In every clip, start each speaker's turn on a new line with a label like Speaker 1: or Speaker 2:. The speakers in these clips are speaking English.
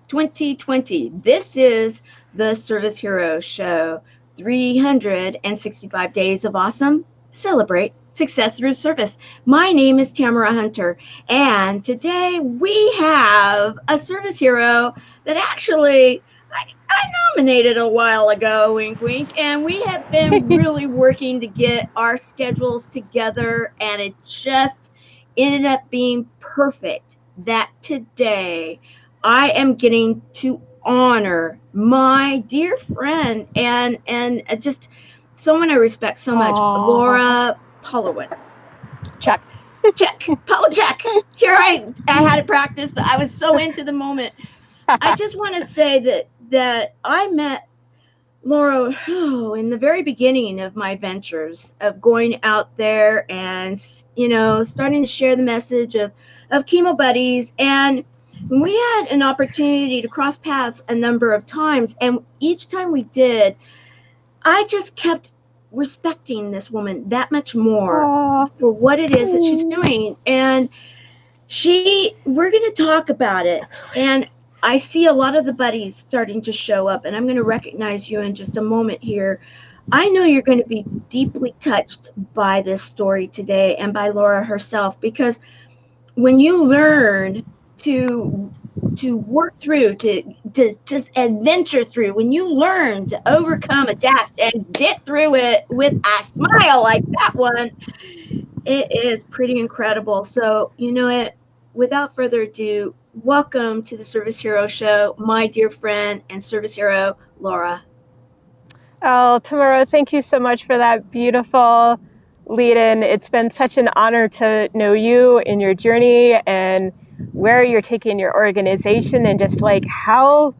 Speaker 1: 2020. This is the Service Hero Show. 365 days of awesome. Celebrate success through service. My name is Tamara Hunter, and today we have a service hero that actually I nominated a while ago, wink, wink, and we have been really working to get our schedules together, and it just ended up being perfect that today I am getting to honor my dear friend and just someone I respect so much, Lora Polowczuk.
Speaker 2: Check.
Speaker 1: Here I had to practice, but I was so into the moment. I just want to say that I met Laura in the very beginning of my ventures of going out there and starting to share the message of chemo buddies, and we had an opportunity to cross paths a number of times, and each time we did, I just kept respecting this woman that much more for what it is that she's doing. And we're going to talk about it. And I see a lot of the buddies starting to show up, and I'm going to recognize you in just a moment here. I know you're going to be deeply touched by this story today and by Laura herself, because when you learn to work through, to just adventure through, when you learn to overcome, adapt, and get through it with a smile like that one, it is pretty incredible. So, without further ado, welcome to the Service Hero Show, my dear friend and service hero, Laura.
Speaker 2: Oh, Tamara, thank you so much for that beautiful lead-in. It's been such an honor to know you in your journey and where you're taking your organization, and just like how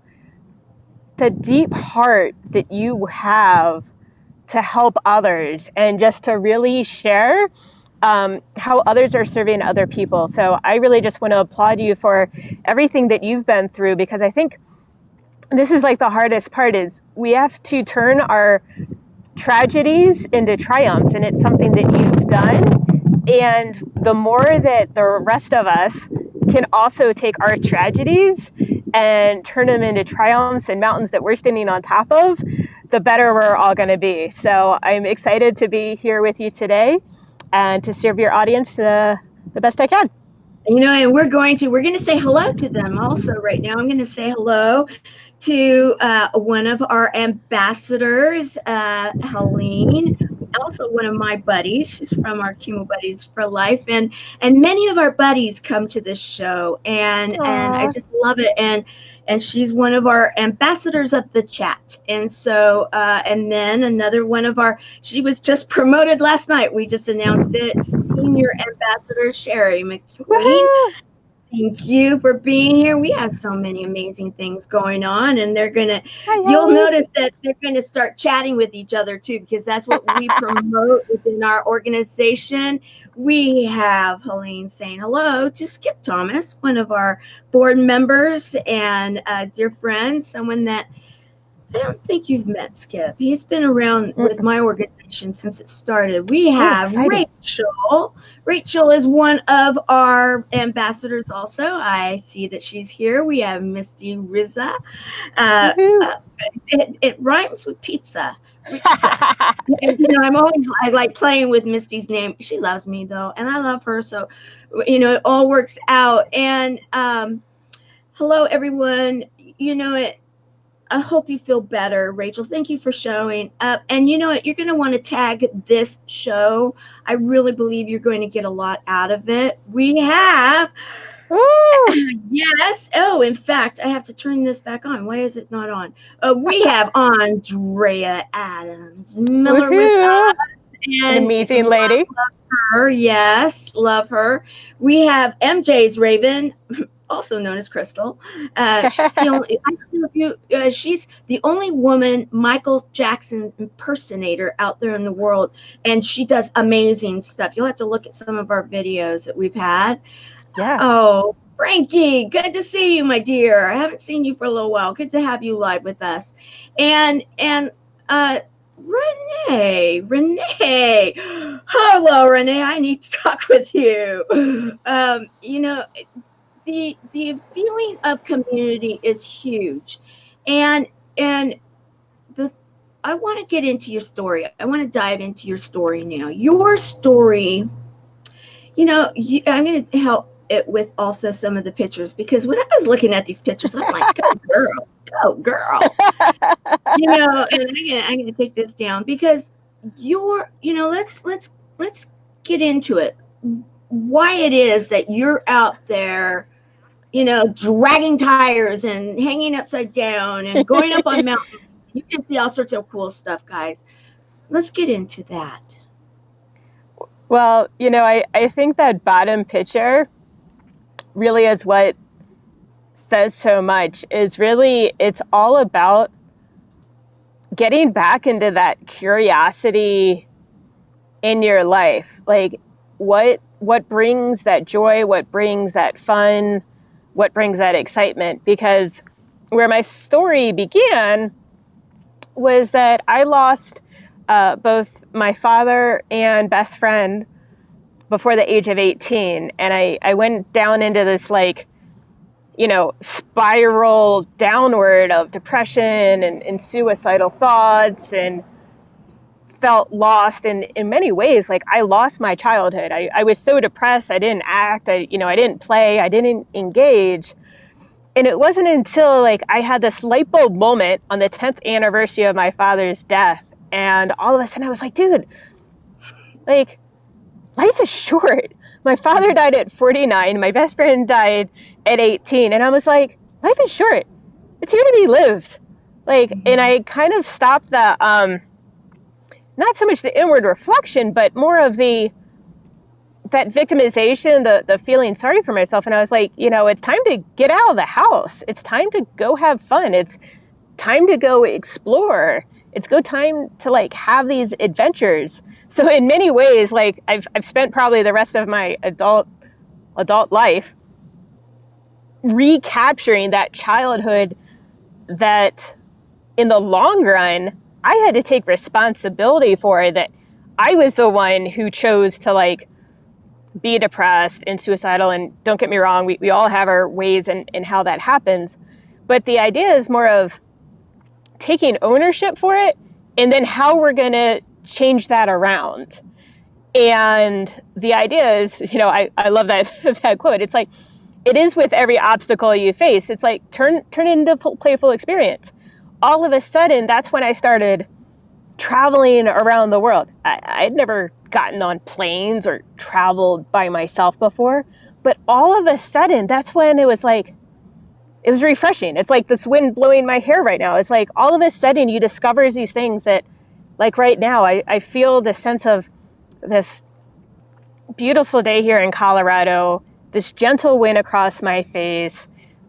Speaker 2: the deep heart that you have to help others and just to really share how others are serving other people. So I really just want to applaud you for everything that you've been through, because I think this is like the hardest part, is we have to turn our tragedies into triumphs, and it's something that you've done. And the more that the rest of us can also take our tragedies and turn them into triumphs and mountains that we're standing on top of, the better we're all going to be. So I'm excited to be here with you today and to serve your audience the best I can.
Speaker 1: And we're going to say hello to them also right now. I'm going to say hello to one of our ambassadors, Helene, also one of my buddies. She's from our Chemo Buddies for Life, and many of our buddies come to this show, and I just love it. And she's one of our ambassadors of the chat. And so, and then another one of she was just promoted last night. We just announced it. Senior Ambassador Sherry McQueen. Thank you for being here. We have so many amazing things going on, and you'll notice that they're going to start chatting with each other too, because that's what we promote within our organization. We have Helene saying hello to Skip Thomas, one of our board members and a dear friend, someone that I don't think you've met, Skip. He's been around with my organization since it started. We have Rachel. Rachel is one of our ambassadors also. I see that she's here. We have Misty Rizza. It rhymes with pizza. I like playing with Misty's name. She loves me, though, and I love her. So, it all works out. And hello, everyone. I hope you feel better, Rachel. Thank you for showing up. And you know what? You're going to want to tag this show. I really believe you're going to get a lot out of it. We have, yes. Oh, in fact, I have to turn this back on. Why is it not on? We have Andrea Adams Miller with us.
Speaker 2: An amazing lady.
Speaker 1: Love her. Yes, love her. We have MJ's Raven, also known as Crystal. She's the only. I don't know if you. She's the only woman Michael Jackson impersonator out there in the world, and she does amazing stuff. You'll have to look at some of our videos that we've had.
Speaker 2: Yeah.
Speaker 1: Oh, Frankie, good to see you, my dear. I haven't seen you for a little while. Good to have you live with us, and Renee. Hello, Renee. I need to talk with you. the feeling of community is huge, and the I want to get into your story. I want to dive into your story now. Your story, I'm going to help it with also some of the pictures, because when I was looking at these pictures, I'm like, go girl, And I'm gonna take this down because let's get into it. Why it is that you're out there, dragging tires and hanging upside down and going up on mountains. You can see all sorts of cool stuff, guys. Let's get into that.
Speaker 2: Well, I think that bottom picture really is what says so much. It's all about getting back into that curiosity in your life. Like what brings that joy, what brings that fun, what brings that excitement? Because where my story began was that I lost both my father and best friend before the age of 18. And I went down into this spiral downward of depression and suicidal thoughts, and felt lost in many ways. Like I lost my childhood. I was so depressed. I didn't act. I didn't play. I didn't engage. And it wasn't until I had this light bulb moment on the 10th anniversary of my father's death. And all of a sudden I was like, dude, life is short. My father died at 49. My best friend died at 18. And I was like, life is short. It's here to be lived. And I kind of stopped the, not so much the inward reflection, but more of that victimization, the feeling sorry for myself. And I was like, it's time to get out of the house. It's time to go have fun. It's time to go explore. It's time to have these adventures. So in many ways, I've spent probably the rest of my adult life recapturing that childhood that in the long run, I had to take responsibility for, that I was the one who chose to be depressed and suicidal. And don't get me wrong, we all have our ways in how that happens. But the idea is more of taking ownership for it, and then how we're going to change that around. And the idea is, I love that quote. It's it is with every obstacle you face. It's turn it into playful experience. All of a sudden, that's when I started traveling around the world. I'd never gotten on planes or traveled by myself before, but all of a sudden, that's when it was it was refreshing. It's this wind blowing my hair right now. It's all of a sudden you discover these things that, right now, I feel the sense of this beautiful day here in Colorado, this gentle wind across my face.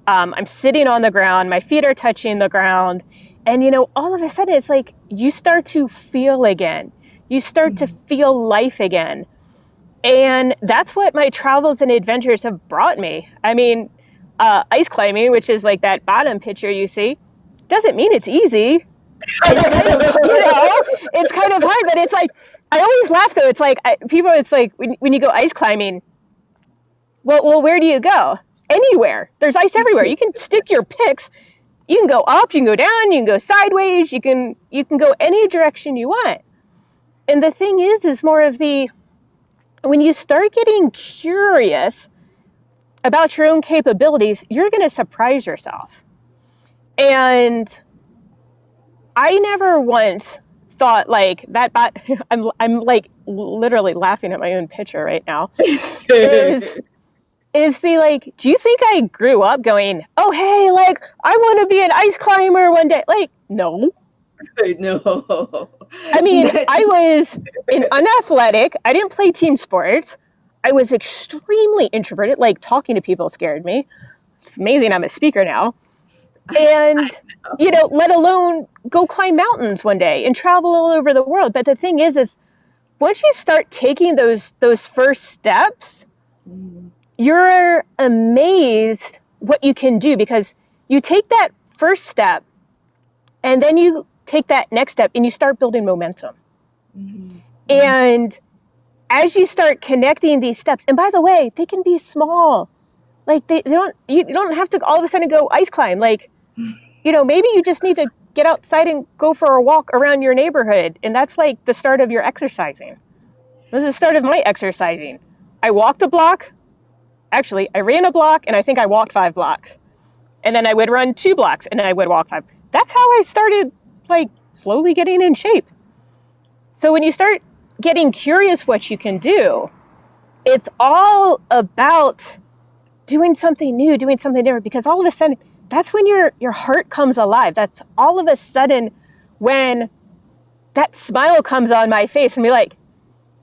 Speaker 2: I'm sitting on the ground, my feet are touching the ground. And, all of a sudden it's you start to feel again. You start to feel life again. And that's what my travels and adventures have brought me. I mean, ice climbing, which is that bottom picture you see, doesn't mean it's easy. It's kind of hard, but it's I always laugh though. It's people, it's when you go ice climbing, well, where do you go? Anywhere. There's ice everywhere. You can stick your picks. You can go up, you can go down, you can go sideways, you can go any direction you want. And the thing is more of when you start getting curious about your own capabilities, you're going to surprise yourself. And I never once thought that, I'm literally laughing at my own picture right now, is do you think I grew up going, oh, hey, I want to be an ice climber one day? No.
Speaker 1: No.
Speaker 2: I mean, I was unathletic. I didn't play team sports. I was extremely introverted. Talking to people scared me. It's amazing I'm a speaker now. And, let alone go climb mountains one day and travel all over the world. But the thing is once you start taking those first steps, you're amazed what you can do, because you take that first step and then you take that next step and you start building momentum. Mm-hmm. And as you start connecting these steps, and by the way, they can be small. like you don't have to all of a sudden go ice climb. Like, maybe you just need to get outside and go for a walk around your neighborhood. And that's like the start of your exercising. It was the start of my exercising. I walked a block. Actually, I ran a block, and I think I walked 5 blocks. And then I would run 2 blocks, and I would walk 5. That's how I started, like, slowly getting in shape. So when you start getting curious what you can do, it's all about doing something new, doing something different, because all of a sudden, that's when your heart comes alive. That's all of a sudden when that smile comes on my face and be like,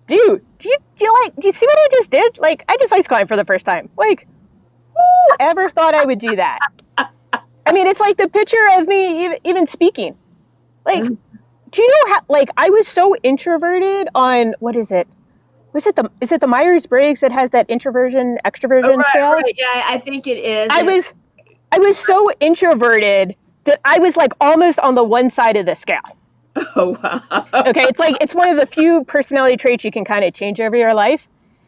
Speaker 2: dude, do you see what I just did? Like, I just ice climbed for the first time. Like, who ever thought I would do that? I mean, it's like the picture of me even speaking. Like, do you know how, like, I was so introverted on, what is it? Is it the Myers-Briggs that has that introversion, extroversion scale?
Speaker 1: Right. Yeah, I think it is.
Speaker 2: I was so introverted that I was like almost on the one side of the scale.
Speaker 1: Oh, wow.
Speaker 2: Okay, it's one of the few personality traits you can kind of change over your life.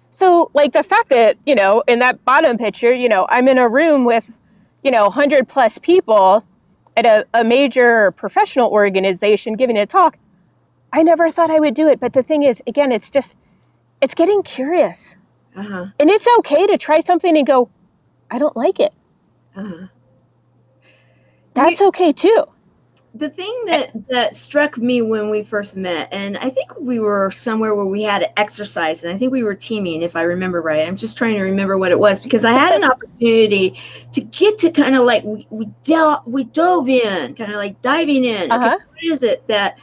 Speaker 2: So, like, the fact that, in that bottom picture, I'm in a room with, 100 plus people at a major professional organization giving a talk, I never thought I would do it. But the thing is, again, it's getting curious.
Speaker 1: Uh-huh.
Speaker 2: And it's okay to try something and go, I don't like it.
Speaker 1: Uh-huh.
Speaker 2: That's okay too.
Speaker 1: The thing that struck me when we first met, and I think we were somewhere where we had to exercise, and I think we were teaming, if I remember right. I'm just trying to remember what it was, because I had an opportunity to get to kind of like, we dove in, kind of like diving in.
Speaker 2: Uh-huh.
Speaker 1: Okay, what is it that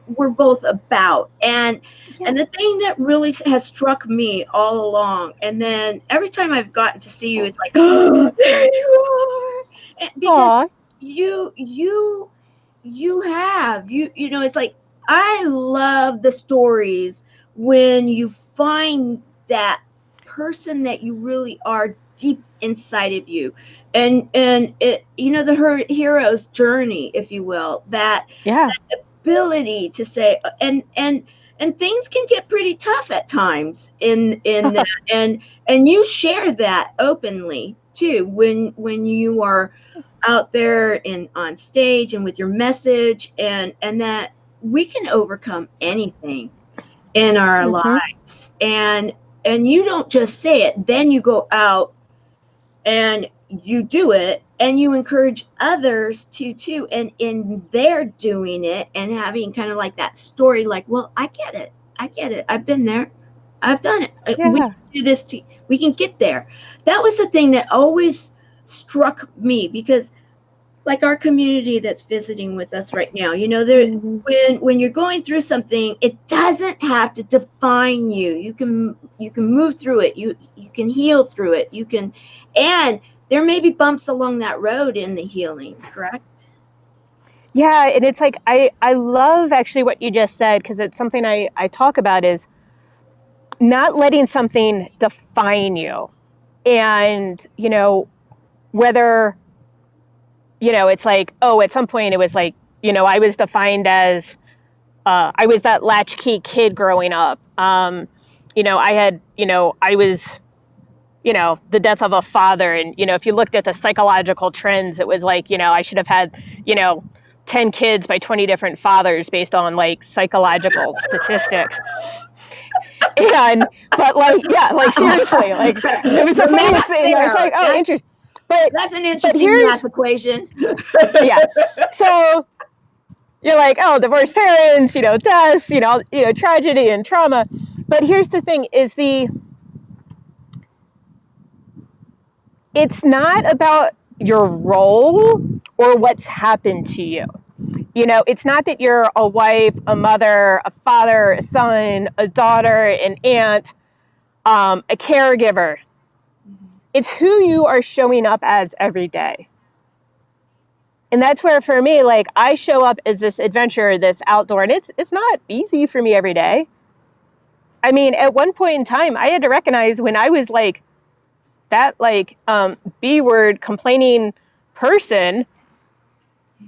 Speaker 1: we're both about? And the thing that really has struck me all along, and then every time I've gotten to see you, it's like, oh, there you are. And because
Speaker 2: Aww.
Speaker 1: it's like, I love the stories when you find that person that you really are deep inside of you, and it, the hero's journey, if you will, that ability to say, and things can get pretty tough at times in that, and you share that openly too when you are out there and on stage and with your message, and that we can overcome anything in our lives, and you don't just say it, then you go out and you do it, and you encourage others to too, and in their doing it and having kind of like that story, like, well, I get it, I've been there, I've done it, we can do this too, we can get there. That was the thing that always struck me, because like our community that's visiting with us right now, when you're going through something, it doesn't have to define you. You can move through it. You can heal through it. And there may be bumps along that road in the healing, correct?
Speaker 2: Yeah, and it's like, I love actually what you just said, because it's something I talk about, is not letting something define you. And, whether, it's like, oh, at some point it was like, I was defined as, I was that latchkey kid growing up. I had, I was, the death of a father. And, if you looked at the psychological trends, it was like, I should have had, 10 kids by 20 different fathers based on like psychological statistics. But like, yeah, like seriously, like it was the funniest thing. I was like, oh, interesting. But
Speaker 1: that's an interesting math equation.
Speaker 2: Yeah. So you're like, oh, divorced parents, deaths, tragedy and trauma. But here's the thing: it's not about your role or what's happened to you. It's not that you're a wife, a mother, a father, a son, a daughter, an aunt, a caregiver. It's who you are showing up as every day. And that's where, for me, like, I show up as this adventurer, this outdoor, and it's not easy for me every day. I mean, at one point in time, I had to recognize when I was like that, like, B-word complaining person,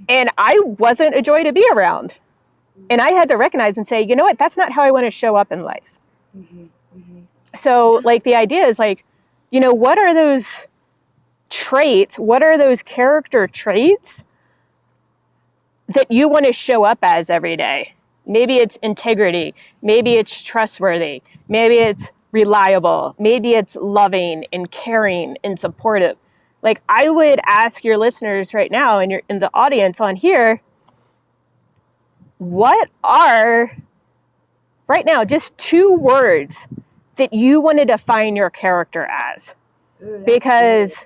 Speaker 2: and I wasn't a joy to be around. And I had to recognize and say, you know what, that's not how I want to show up in life. So, like, the idea is, like, what are those traits? What are those character traits that you want to show up as every day? Maybe it's integrity. Maybe it's trustworthy. Maybe it's reliable. Maybe it's loving and caring and supportive. Like, I would ask your listeners right now and you're in the audience on here, what are right now just 2 words that you want to define your character as? Because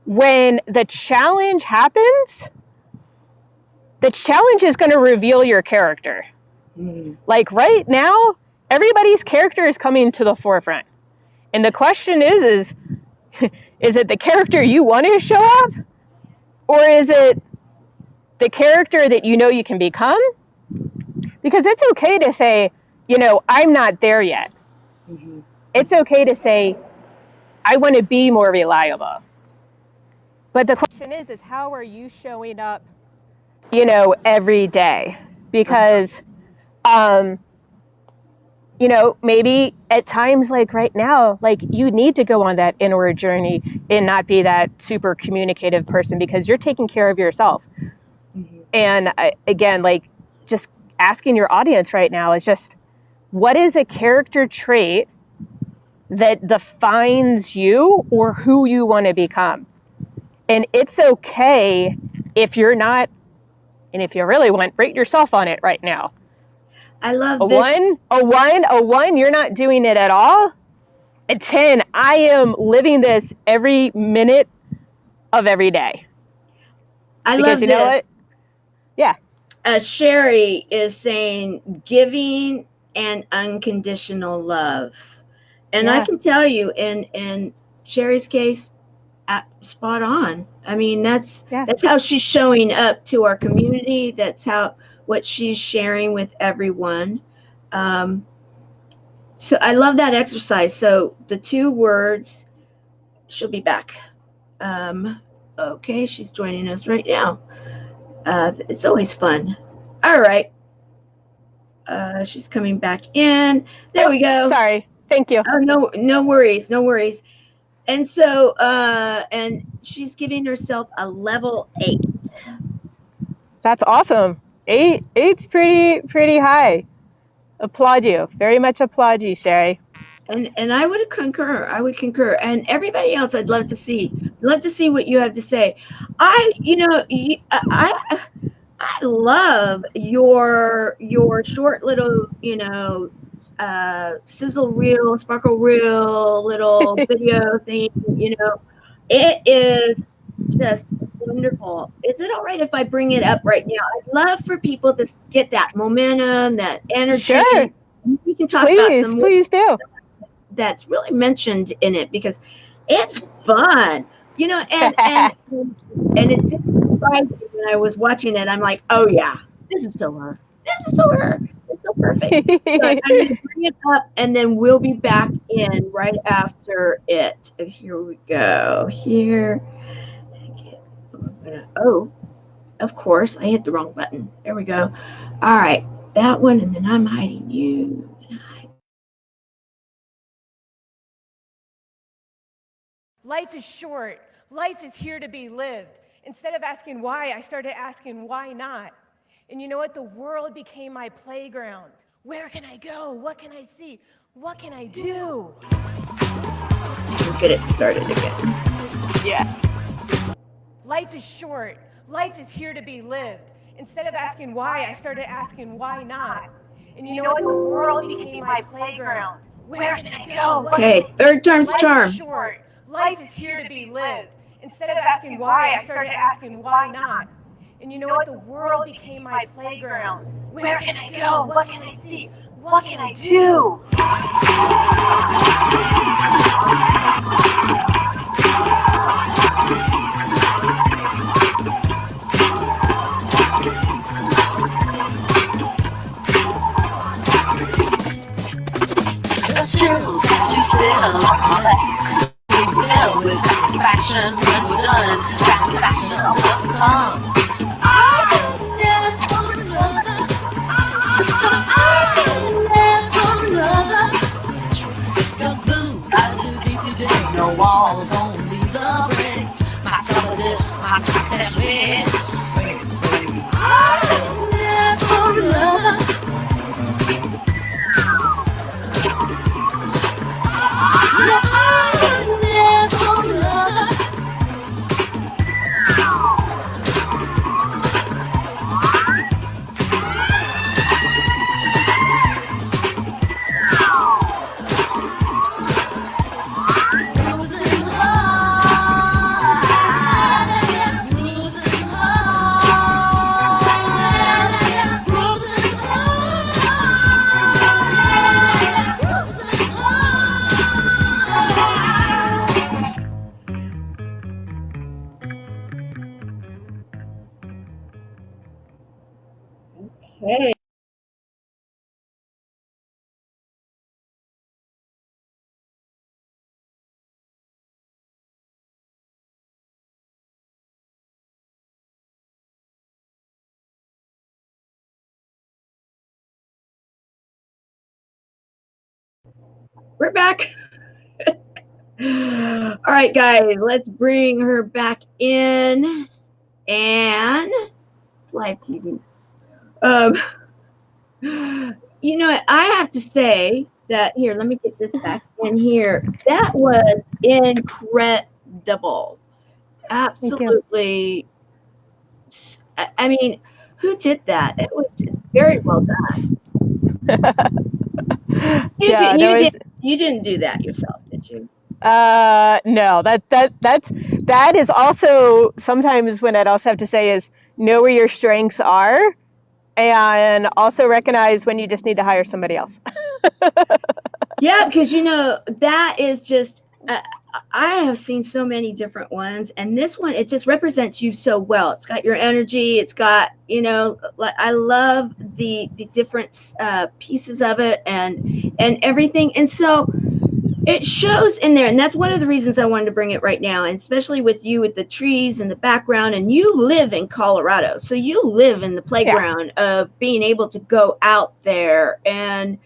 Speaker 2: when the challenge happens, the challenge is going to reveal your character. Like right now, everybody's character is coming to the forefront. And the question is it the character you want to show up? Or is it the character that you can become? Because it's okay to say, I'm not there yet. Mm-hmm. It's okay to say, I want to be more reliable. But the question is how are you showing up, every day? Because, maybe at times like right now, like you need to go on that inward journey and not be that super communicative person because you're taking care of yourself. Mm-hmm. And again, like just asking your audience right now is just, what is a character trait that defines you or who you want to become? And it's okay if you're not, and if you really want, rate yourself on it right now.
Speaker 1: I love
Speaker 2: a
Speaker 1: this.
Speaker 2: A one, you're not doing it at all. A 10, I am living this every minute of every day.
Speaker 1: I love this.
Speaker 2: You know what? Yeah.
Speaker 1: Sherry is saying giving and unconditional love. And I can tell you in Sherry's case, spot on. I mean, that's how she's showing up to our community. That's what she's sharing with everyone. So I love that exercise. So the 2 words, she'll be back. Okay, she's joining us right now. It's always fun. All right. She's coming back in. There we go.
Speaker 2: Sorry. Thank you.
Speaker 1: Oh, no worries. No worries. And so, and she's giving herself a level 8.
Speaker 2: That's awesome. 8's pretty high. Applaud you. Very much applaud you, Sherry.
Speaker 1: And I would concur. And everybody else, I'd love to see. Love to see what you have to say. I love your short little, sizzle reel, sparkle reel, little video thing. It is just wonderful. Is it all right if I bring it up right now? I'd love for people to get that momentum, that energy.
Speaker 2: Sure.
Speaker 1: We can talk about some
Speaker 2: please do.
Speaker 1: That's really mentioned in it because it's fun, and it didn't surprise me when I was watching it. I'm like, oh yeah, this is so her. It's so perfect. So I'm going to bring it up and then we'll be back in right after it. Here we go. Here. Oh, of course, I hit the wrong button. There we go. All right, that one, and then I'm hiding you.
Speaker 3: Life is short. Life is here to be lived. Instead of asking why, I started asking why not. And you know what? The world became my playground. Where can I go? What can I see? What can I do?
Speaker 1: We'll get it started again.
Speaker 2: Yeah.
Speaker 3: Life is short. Life is here to be lived. Instead of asking why, I started asking why not. And you know what? The world became my playground. Where can I go?
Speaker 1: Okay, third time's charm.
Speaker 3: Life is short. Life is here to be lived. Instead of asking why, I started asking why not. And you know what? The world became my playground. Where can I go? What can I see? What can I do?
Speaker 4: That's true, that's just feel complex. We feel with satisfaction when we're done. Satisfaction of what's come. No wall,
Speaker 1: Okay. We're back. All right, guys, let's bring her back in. And it's live TV. Um, I have to say that here, let me get this back in here. That was incredible.
Speaker 2: Thank you.
Speaker 1: Absolutely. I mean, who did that? It was very well done. You
Speaker 2: Yeah,
Speaker 1: did.
Speaker 2: that was.
Speaker 1: You didn't do that yourself, did you?
Speaker 2: No, that is also sometimes when I'd also have to say is know where your strengths are and also recognize when you just need to hire somebody else.
Speaker 1: Yeah, because that is just. I have seen so many different ones, and this one it just represents you so well. It's got your energy. It's got like I love the different pieces of it and everything, and so it shows in there, and that's one of the reasons I wanted to bring it right now, and especially with you with the trees and the background, and you live in Colorado, so you live in the
Speaker 2: Yeah.
Speaker 1: playground of being able to go out there and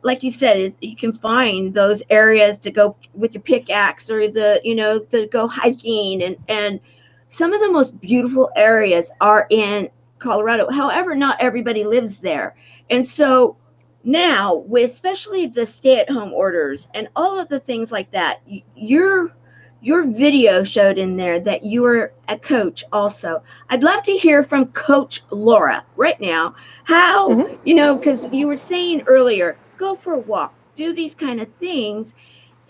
Speaker 1: like you said, is you can find those areas to go with your pickaxe or to go hiking and some of the most beautiful areas are in Colorado. However, not everybody lives there. And so now, with especially the stay-at-home orders and all of the things like that, your video showed in there that you are a coach also. I'd love to hear from Coach Lora right now. How,
Speaker 2: Mm-hmm.
Speaker 1: because you were saying earlier, go for a walk, do these kind of things.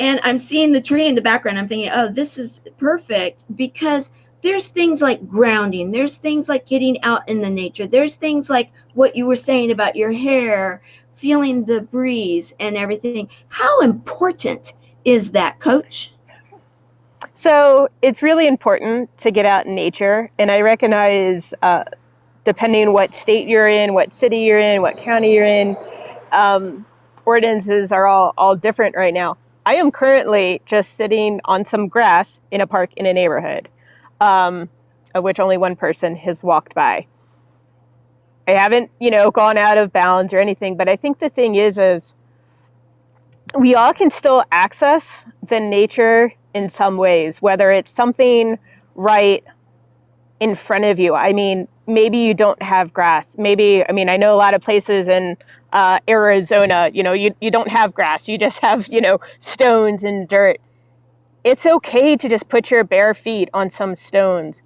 Speaker 1: And I'm seeing the tree in the background. I'm thinking, oh, this is perfect because there's things like grounding. There's things like getting out in the nature. There's things like what you were saying about your hair, feeling the breeze and everything. How important is that, Coach?
Speaker 2: So it's really important to get out in nature, and I recognize depending what state you're in, what city you're in, what county you're in, ordinances are all different right now. I am currently just sitting on some grass in a park in a neighborhood, of which only one person has walked by. I haven't, gone out of bounds or anything, but I think the thing is we all can still access the nature in some ways, whether it's something right in front of you. I mean, maybe you don't have grass. I know a lot of places in Arizona, you don't have grass. You just have, stones and dirt. It's okay to just put your bare feet on some stones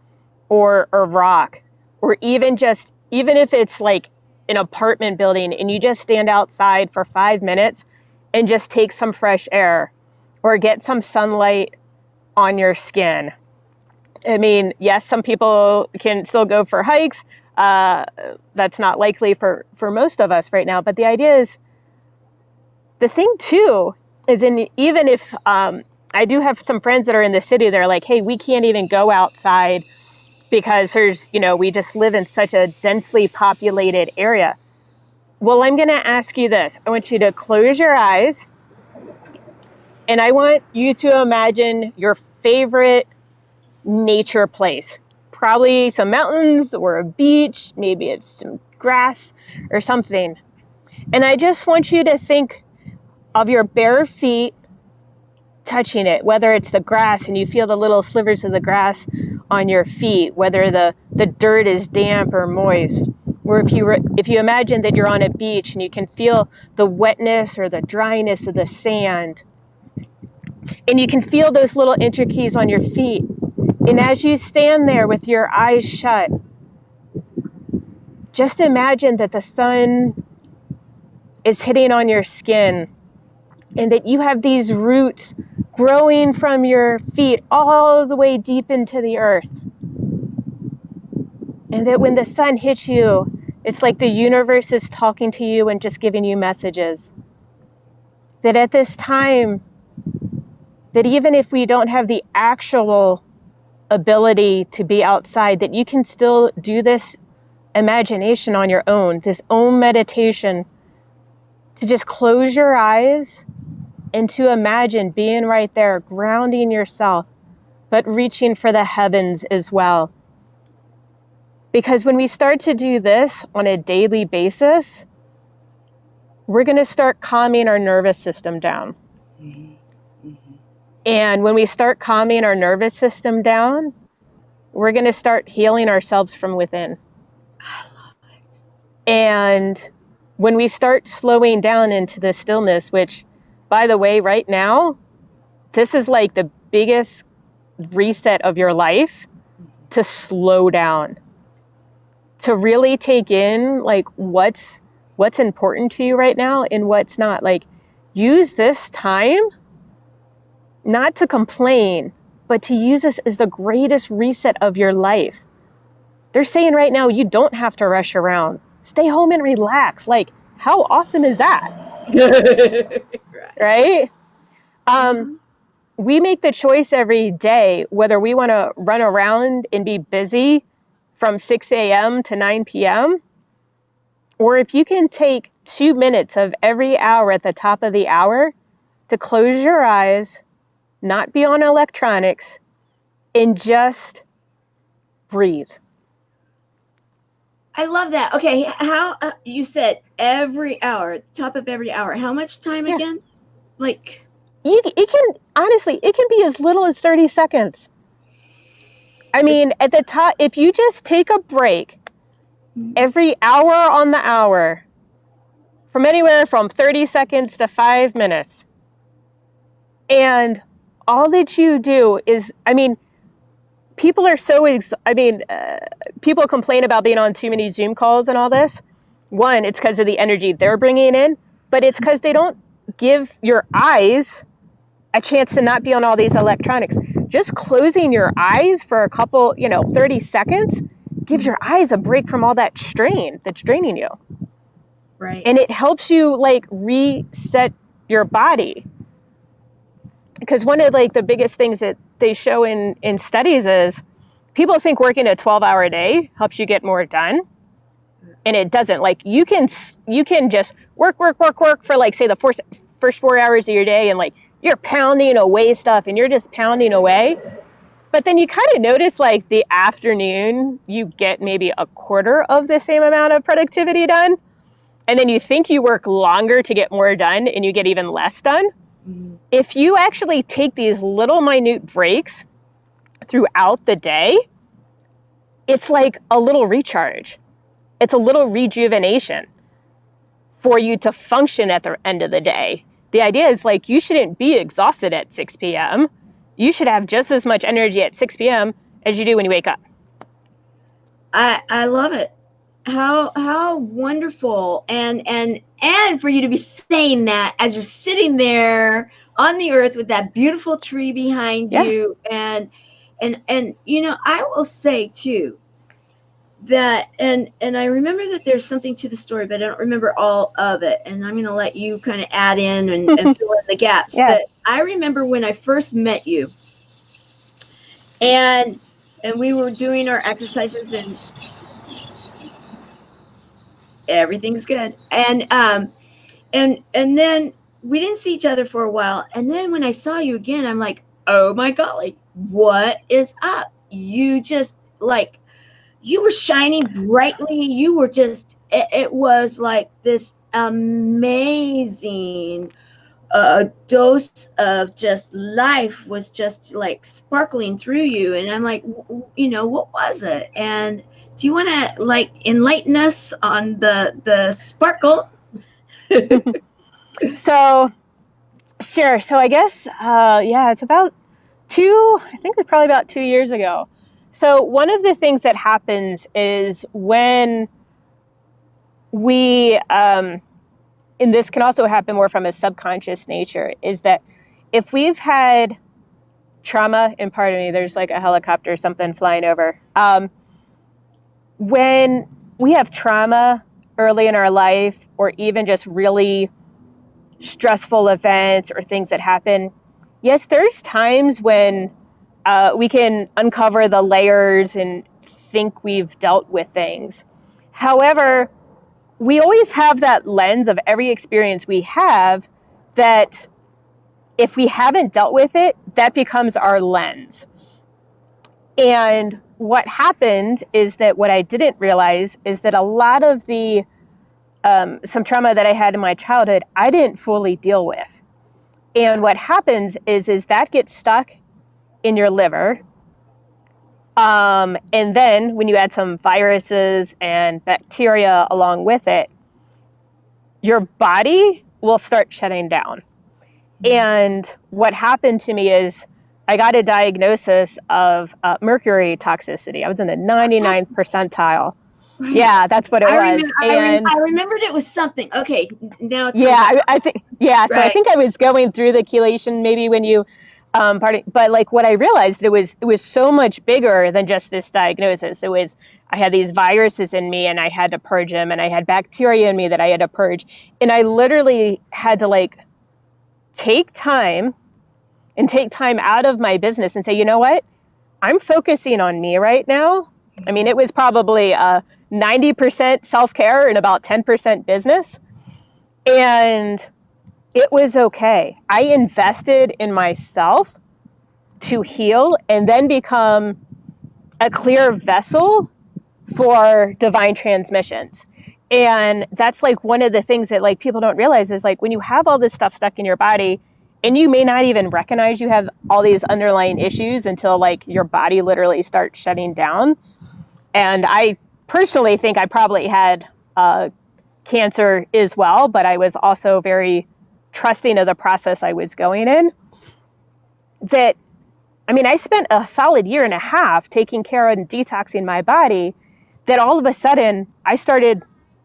Speaker 2: or rock, or even if it's like an apartment building and you just stand outside for 5 minutes and just take some fresh air or get some sunlight on your skin. I mean, yes, some people can still go for hikes. That's not likely for most of us right now. But the idea is, the thing too, is even if I do have some friends that are in the city, they're like, hey, we can't even go outside because we just live in such a densely populated area. Well, I'm going to ask you this. I want you to close your eyes, and I want you to imagine your favorite nature place. Probably some mountains or a beach, maybe it's some grass or something. And I just want you to think of your bare feet touching it, whether it's the grass and you feel the little slivers of the grass on your feet, whether the dirt is damp or moist, or if you imagine that you're on a beach and you can feel the wetness or the dryness of the sand, and you can feel those little intricacies on your feet. And as you stand there with your eyes shut, just imagine that the sun is hitting on your skin and that you have these roots growing from your feet all the way deep into the earth. And that when the sun hits you, it's like the universe is talking to you and just giving you messages. That at this time, that even if we don't have the actual ability to be outside, that you can still do this imagination on your own, this own meditation, to just close your eyes and to imagine being right there, grounding yourself, but reaching for the heavens as well. Because when we start to do this on a daily basis, we're going to start calming our nervous system down. And when we start calming our nervous system down, we're going to start healing ourselves from within.
Speaker 1: I love it.
Speaker 2: And when we start slowing down into the stillness, which, by the way, right now, this is like the biggest reset of your life, to slow down, to really take in like what's important to you right now and what's not. Like, use this time not to complain, but to use this as the greatest reset of your life. They're saying right now, you don't have to rush around. Stay home and relax. Like, how awesome is that? Right? We make the choice every day whether we want to run around and be busy from 6 a.m. to 9 p.m. or if you can take 2 minutes of every hour at the top of the hour to close your eyes, not be on electronics, and just breathe.
Speaker 1: I love that. Okay, how you said every hour, top of every hour. How much time again? Like,
Speaker 2: it can, honestly, it can be as little as 30 seconds. I mean, at the top, if you just take a break every hour on the hour, from anywhere from 30 seconds to 5 minutes, and all that you do is, I mean, people are so, people complain about being on too many Zoom calls and all this. One, it's because of the energy they're bringing in, but it's because they don't give your eyes a chance to not be on all these electronics. Just closing your eyes for a couple, 30 seconds gives your eyes a break from all that strain that's draining you.
Speaker 1: right.
Speaker 2: And it helps you like reset your body. Because one of like the biggest things that they show in studies is people think working a 12-hour day helps you get more done. And it doesn't. Like you can just work for like, say, the first 4 hours of your day, and like you're pounding away stuff and you're just pounding away. But then you kind of notice like the afternoon, you get maybe a quarter of the same amount of productivity done. And then you think you work longer to get more done and you get even less done. If you actually take these little minute breaks throughout the day, it's like a little recharge. It's a little rejuvenation for you to function at the end of the day. The idea is like you shouldn't be exhausted at 6 p.m. You should have just as much energy at 6 p.m. as you do when you wake up.
Speaker 1: I love it. How wonderful, and for you to be saying that as you're sitting there on the earth with that beautiful tree behind you, and I will say too that, and I remember that there's something to the story, but I don't remember all of it, and I'm going to let you kind of add in and fill in the gaps. But I remember when I first met you, and we were doing our exercises, and everything's good, and then we didn't see each other for a while, and then when I saw you again, I'm like, oh my golly, what is up? You just like, you were shining brightly. You were just, it was like this amazing dose of just life was just like sparkling through you. And I'm like, what was it? And do you want to like enlighten us on the sparkle?
Speaker 2: So, sure. So I guess, it's about probably about 2 years ago. So one of the things that happens is when we, and this can also happen more from a subconscious nature, is that if we've had trauma, and pardon me, there's like a helicopter or something flying over. When we have trauma early in our life, or even just really stressful events or things that happen, yes, there's times when we can uncover the layers and think we've dealt with things. However, we always have that lens of every experience we have that if we haven't dealt with it, that becomes our lens. And what happened is that what I didn't realize is that a lot of the some trauma that I had in my childhood, I didn't fully deal with. And what happens is that gets stuck in your liver. And then when you add some viruses and bacteria along with it, your body will start shutting down. And what happened to me is I got a diagnosis of mercury toxicity. I was in the 99th percentile. Right. Yeah, that's what it was.
Speaker 1: I remembered it was something. Okay, now.
Speaker 2: Yeah, I think. Yeah, so right. I think I was going through the chelation maybe when you, but like what I realized it was so much bigger than just this diagnosis. It was I had these viruses in me and I had to purge them, and I had bacteria in me that I had to purge, and I literally had to like take time out of my business and say, you know what, I'm focusing on me right now. I mean, it was probably 90% self-care and about 10% business. And it was okay. I invested in myself to heal and then become a clear vessel for divine transmissions. And that's like one of the things that like people don't realize is like when you have all this stuff stuck in your body and you may not even recognize you have all these underlying issues until like your body literally starts shutting down. And I personally think I probably had cancer as well, but I was also very trusting of the process I was going in. That, I mean, I spent a solid 1.5 years taking care of and detoxing my body, that all of a sudden I started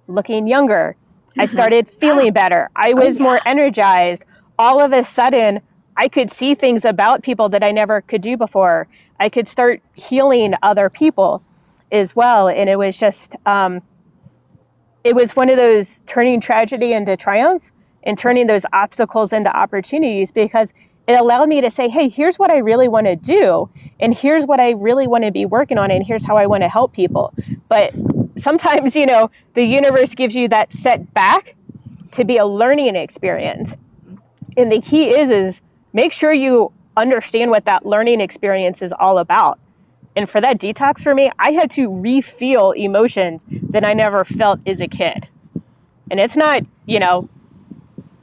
Speaker 2: looking younger. Mm-hmm. I started feeling better. I was more energized. All of a sudden, I could see things about people that I never could do before. I could start healing other people as well. And it was just, it was one of those turning tragedy into triumph and turning those obstacles into opportunities, because it allowed me to say, hey, here's what I really want to do. And here's what I really want to be working on. And here's how I want to help people. But sometimes, you know, the universe gives you that setback to be a learning experience. And the key is make sure you understand what that learning experience is all about. And for that detox for me, I had to re-feel emotions that I never felt as a kid. And it's not, you know,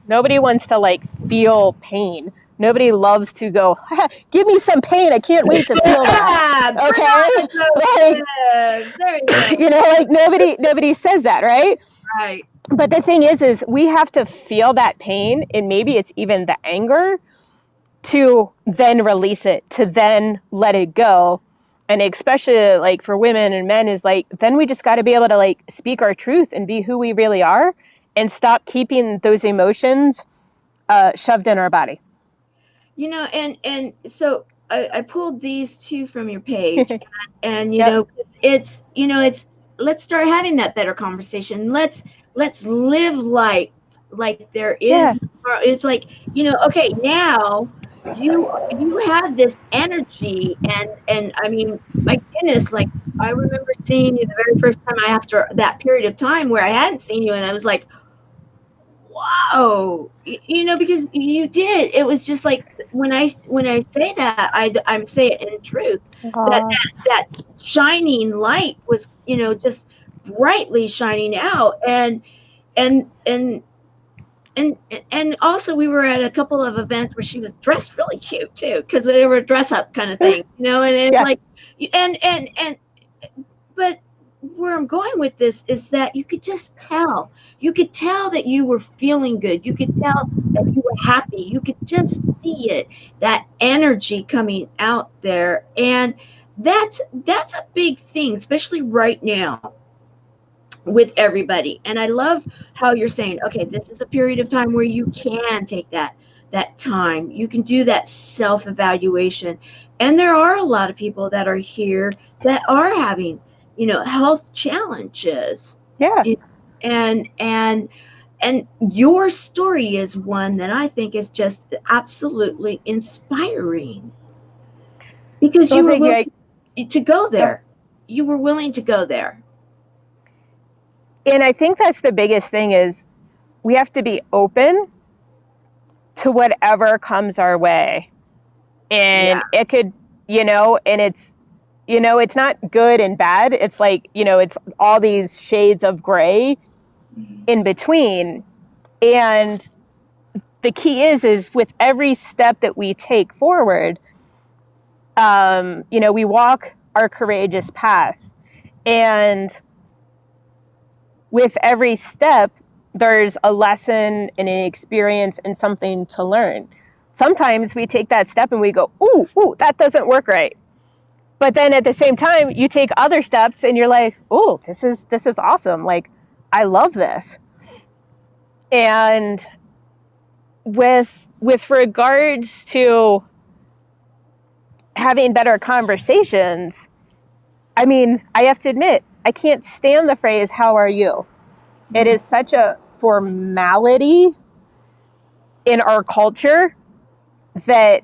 Speaker 2: nobody wants to like feel pain. Nobody loves to go, give me some pain. I can't wait to feel that. Okay. You know, like nobody says that, right?
Speaker 1: Right.
Speaker 2: But the thing is we have to feel that pain, and maybe it's even the anger, to then release it, to then let it go. And especially like for women and men is like, then we just got to be able to like speak our truth and be who we really are and stop keeping those emotions shoved in our body.
Speaker 1: You know, and so I pulled these two from your page and you know, it's, you know, it's, let's start having that better conversation. Let's live life like there is. Yeah. It's like, you know, okay, now you have this energy and I mean, my goodness, like I remember seeing you the very first time after that period of time where I hadn't seen you, and I was like, wow, you know, because you did. It was just like when I say that, I'm saying it in truth. That shining light was, you know, just brightly shining out, and also we were at a couple of events where she was dressed really cute too, because they were dress up kind of thing, you know, and it's like, and but where I'm going with this is that you could just tell. You could tell that you were feeling good. You could tell that you were happy. You could just see it, that energy coming out there. And that's a big thing, especially right now with everybody. And I love how you're saying, okay, this is a period of time where you can take that time. You can do that self-evaluation. And there are a lot of people that are here that are having, you know, health challenges.
Speaker 2: Yeah.
Speaker 1: And your story is one that I think is just absolutely inspiring, because you were willing to go there. You were willing to go there.
Speaker 2: And I think that's the biggest thing is we have to be open to whatever comes our way. And it could, and it's, it's not good and bad. It's like, it's all these shades of gray in between. And the key is with every step that we take forward, we walk our courageous path. And with every step, there's a lesson and an experience and something to learn. Sometimes we take that step and we go, ooh, that doesn't work right. But then at the same time, you take other steps and you're like, oh, this is awesome. Like, I love this. And with regards to having better conversations, I mean, I have to admit, I can't stand the phrase, how are you? It is such a formality in our culture that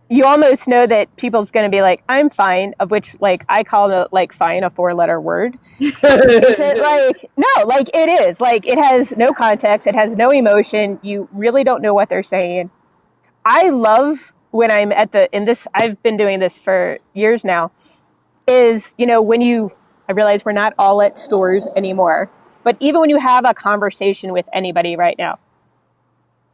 Speaker 2: you almost know that people's going to be like, I'm fine, of which, like, I call it, like, fine, a 4-letter word. Is it like, no, like, it is. Like, it has no context. It has no emotion. You really don't know what they're saying. I love when I'm I've been doing this for years now, is, I realize we're not all at stores anymore, but even when you have a conversation with anybody right now,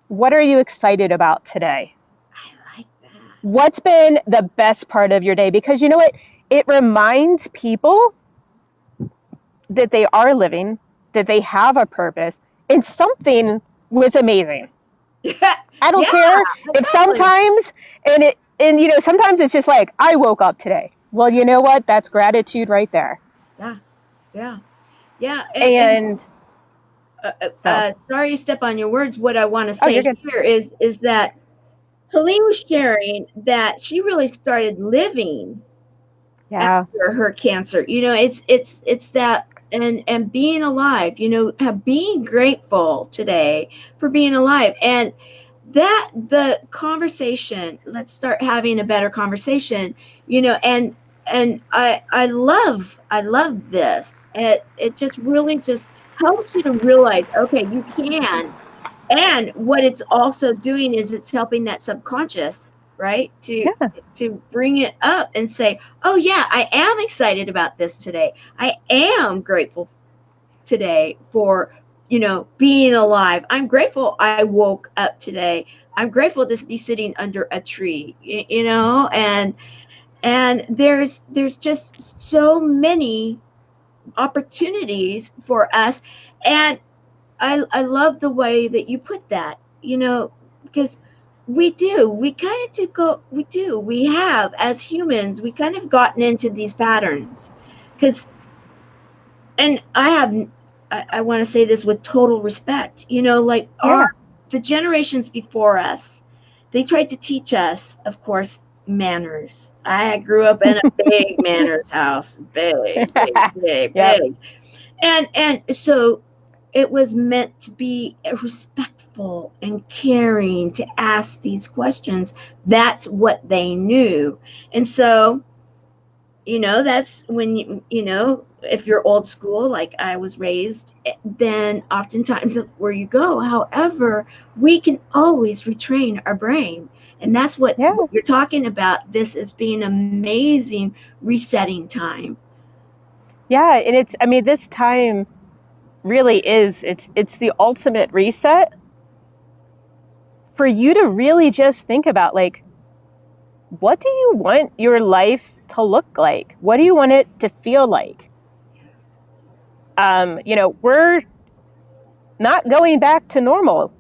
Speaker 2: what are you excited about today?
Speaker 1: I like that.
Speaker 2: What's been the best part of your day? Because you know what? It reminds people that they are living, that they have a purpose, and something was amazing. I don't care if sometimes, sometimes it's just like, I woke up today. Well, you know what? That's gratitude right there.
Speaker 1: Yeah.
Speaker 2: And
Speaker 1: sorry to step on your words. What I want to say here is that Helene was sharing that she really started living after her cancer. It's that and being alive. Being grateful today for being alive, and that the conversation. Let's start having a better conversation. And I love this. It just really just helps you to realize, okay, you can. And what it's also doing is it's helping that subconscious, right? To bring it up and say, oh yeah, I am excited about this today. I am grateful today for, being alive. I'm grateful I woke up today. I'm grateful to be sitting under a tree, and there's just so many opportunities for us. And I love the way that you put that, because we have, as humans, we kind of gotten into these patterns, and I want to say this with total respect, the generations before us, they tried to teach us, of course, manners. I grew up in a big manners house, big. And so it was meant to be respectful and caring, to ask these questions. That's what they knew. And so, that's when, if you're old school, like I was raised, then oftentimes where you go. However, we can always retrain our brain. And that's what you're talking about. This is being amazing resetting time.
Speaker 2: Yeah. And this time really is, it's the ultimate reset for you to really just think about, like, what do you want your life to look like? What do you want it to feel like? We're not going back to normal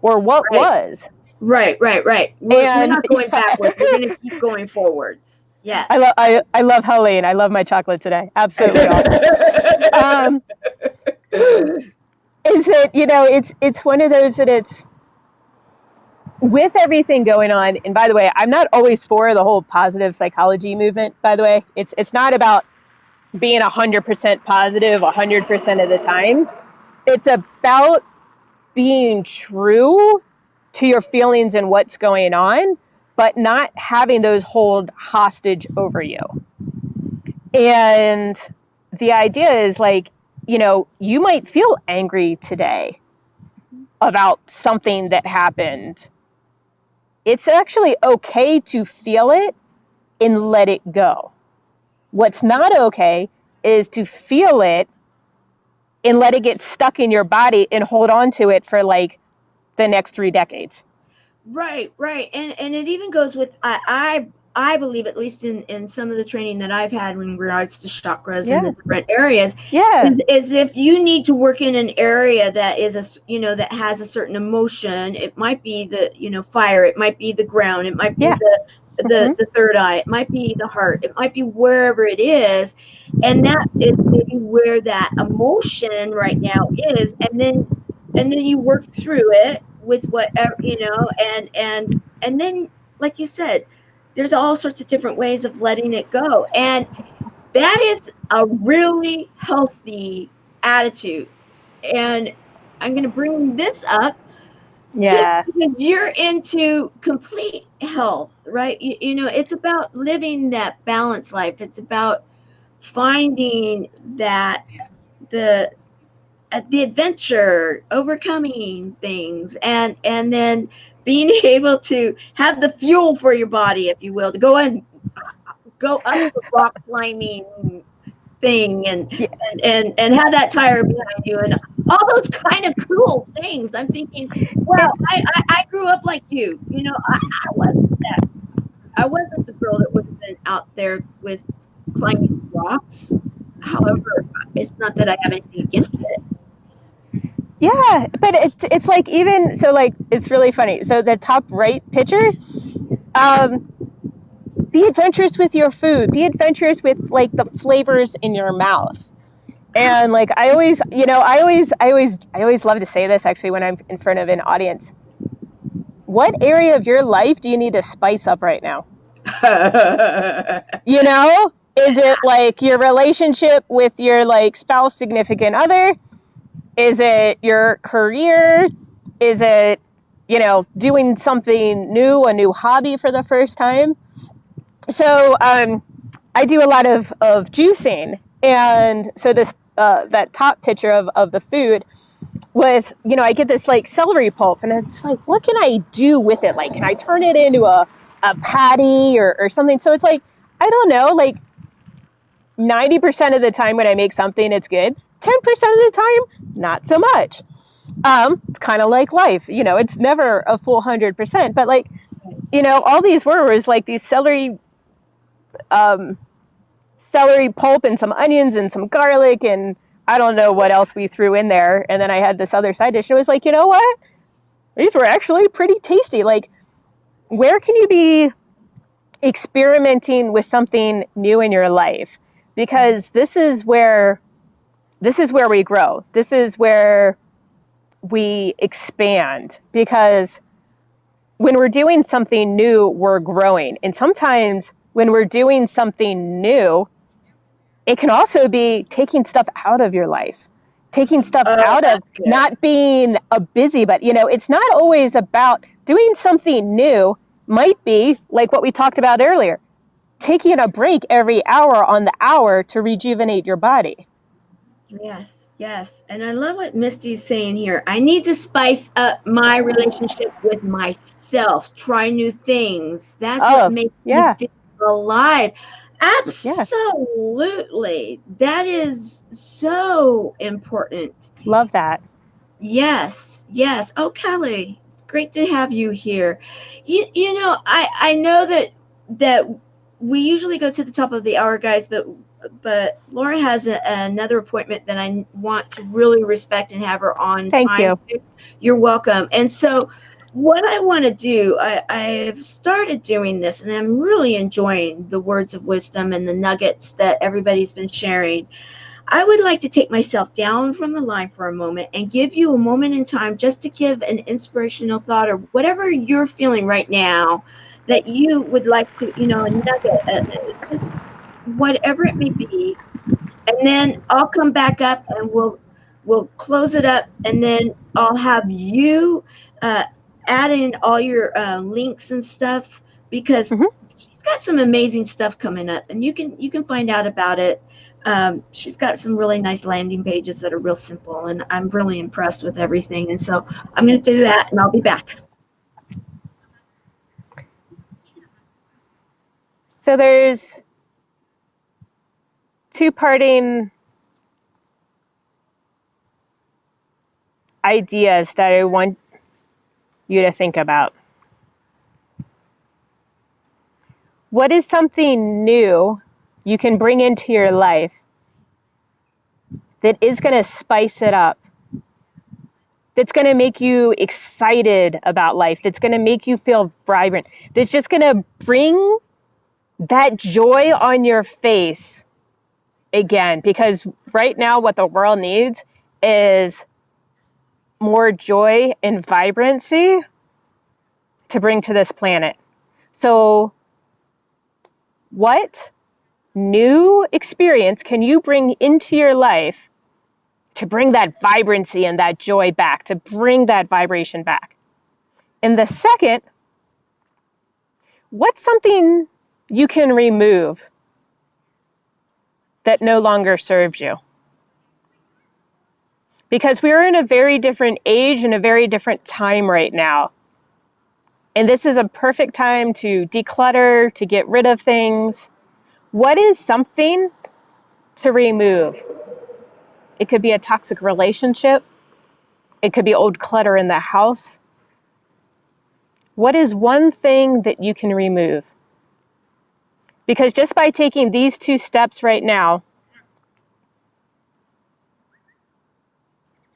Speaker 2: or what was.
Speaker 1: Right. We're not going backwards. We're going to keep going forwards. Yeah.
Speaker 2: I love Helene. I love my chocolate today. Absolutely awesome. Is it, it's one of those that it's, with everything going on, and by the way, I'm not always for the whole positive psychology movement, by the way. It's not about being 100% positive 100% of the time. It's about being true to your feelings and what's going on, but not having those hold hostage over you. And the idea is, like, you might feel angry today about something that happened. It's actually okay to feel it and let it go. What's not okay is to feel it and let it get stuck in your body and hold on to it for like the next 3 decades.
Speaker 1: Right. And it even goes with, I believe, at least in some of the training that I've had in regards to chakras and the different areas, is if you need to work in an area that is that has a certain emotion. It might be the fire, it might be the ground, it might be the third eye, it might be the heart, it might be wherever it is, and that is maybe where that emotion right now is, and then you work through it with whatever, and then, like you said, there's all sorts of different ways of letting it go, and that is a really healthy attitude. And I'm going to bring this up just because you're into complete health, right? It's about living that balanced life. It's about finding that the adventure, overcoming things, and then being able to have the fuel for your body, if you will, to go up the rock climbing thing, and have that tire behind you, and all those kind of cool things. I'm thinking, well, I grew up like you. I wasn't the girl that would have been out there with climbing rocks. However, it's not that I have anything against it.
Speaker 2: Yeah, but it's like, even so, like, it's really funny. So the top right picture, be adventurous with your food. Be adventurous with like the flavors in your mouth. And like, I always love to say this actually when I'm in front of an audience. What area of your life do you need to spice up right now? Is it like your relationship with your like spouse, significant other? Is it your career? Is it, doing something new, a new hobby for the first time? So I do a lot of juicing. And so this that top picture of the food was, I get this like celery pulp, and it's like, what can I do with it? Like, can I turn it into a patty or something? So it's like, I don't know, like 90% of the time when I make something, it's good. 10% of the time, not so much. It's kind of like life, it's never a full 100%, but like, all these was like these celery pulp and some onions and some garlic, and I don't know what else we threw in there. And then I had this other side dish, and it was like, you know what? These were actually pretty tasty. Like, where can you be experimenting with something new in your life? Because this is where we grow. This is where we expand, because when we're doing something new, we're growing. And sometimes when we're doing something new, it can also be taking stuff out of your life, taking stuff out of not being a busy, but it's not always about doing something new. Might be like what we talked about earlier, taking a break every hour on the hour to rejuvenate your body.
Speaker 1: Yes. And I love what Misty's saying here. I need to spice up my relationship with myself, try new things. That's what makes me feel alive. Absolutely. That is so important.
Speaker 2: Love that.
Speaker 1: Yes. Oh, Kelly, great to have you here. I know that we usually go to the top of the hour, guys, but Lora has another appointment that I want to really respect and have her on.
Speaker 2: Thank you.
Speaker 1: You're welcome. And so what I want to do, I've started doing this, and I'm really enjoying the words of wisdom and the nuggets that everybody's been sharing. I would like to take myself down from the line for a moment and give you a moment in time just to give an inspirational thought, or whatever you're feeling right now that you would like to, a nugget, just whatever it may be. And then I'll come back up and we'll close it up, and then I'll have you add in all your links and stuff, because she's got some amazing stuff coming up, and you can find out about it She's got some really nice landing pages that are real simple, and I'm really impressed with everything. And so I'm going to do that, and I'll be back.
Speaker 2: So there's two parting ideas that I want you to think about. What is something new you can bring into your life that is going to spice it up, that's going to make you excited about life, that's going to make you feel vibrant, that's just going to bring that joy on your face again? Because right now what the world needs is more joy and vibrancy to bring to this planet. So what new experience can you bring into your life to bring that vibrancy and that joy back, to bring that vibration back? And the second, what's something you can remove that no longer serves you? Because we're in a very different age and a very different time right now. And this is a perfect time to declutter, to get rid of things. What is something to remove? It could be a toxic relationship. It could be old clutter in the house. What is one thing that you can remove? Because just by taking these two steps right now,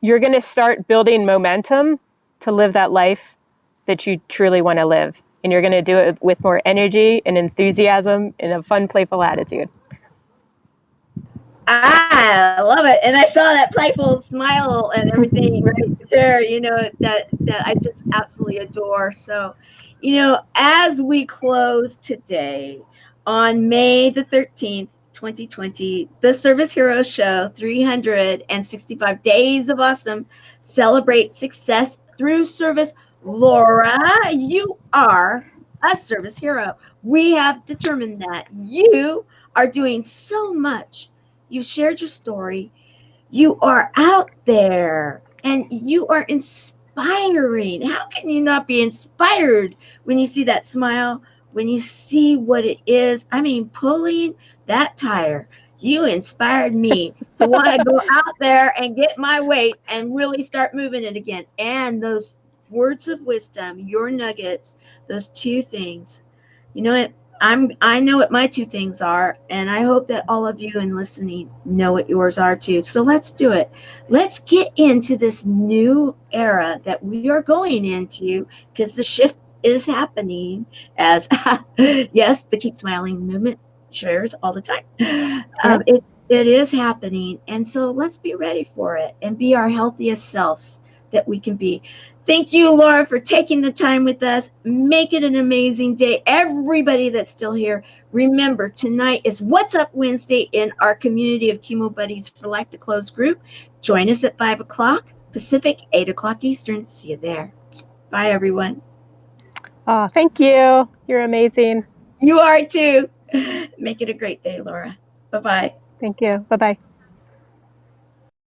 Speaker 2: you're going to start building momentum to live that life that you truly want to live. And you're going to do it with more energy and enthusiasm and a fun, playful attitude.
Speaker 1: I love it. And I saw that playful smile and everything right there, that I just absolutely adore. So, as we close today on May the 13th, 2020, the Service Hero Show, 365 Days of Awesome, Celebrate Success Through Service. Lora, you are a service hero. We have determined that you are doing so much. You shared your story. You are out there and you are inspiring. How can you not be inspired when you see that smile, when you see what it is? I mean, pulling that tire. You inspired me to want to go out there and get my weight and really start moving it again. And those words of wisdom, your nuggets, those two things. You know what? I know what my two things are, and I hope that all of you in listening know what yours are too. So let's do it. Let's get into this new era that we are going into, because the shift is happening as yes, the Keep Smiling movement shares all the time. It is happening, and so let's be ready for it and be our healthiest selves that we can be. Thank you, Lora, for taking the time with us. Make it an amazing day. Everybody that's still here, remember, tonight is What's Up Wednesday in our community of Chemo Buddies for Life, the closed group. Join us at 5 o'clock Pacific, 8 o'clock Eastern. See you there. Bye, everyone.
Speaker 2: Oh, thank you. You're amazing.
Speaker 1: You are too. Make it a great day, Lora. Bye-bye.
Speaker 2: Thank you. Bye-bye.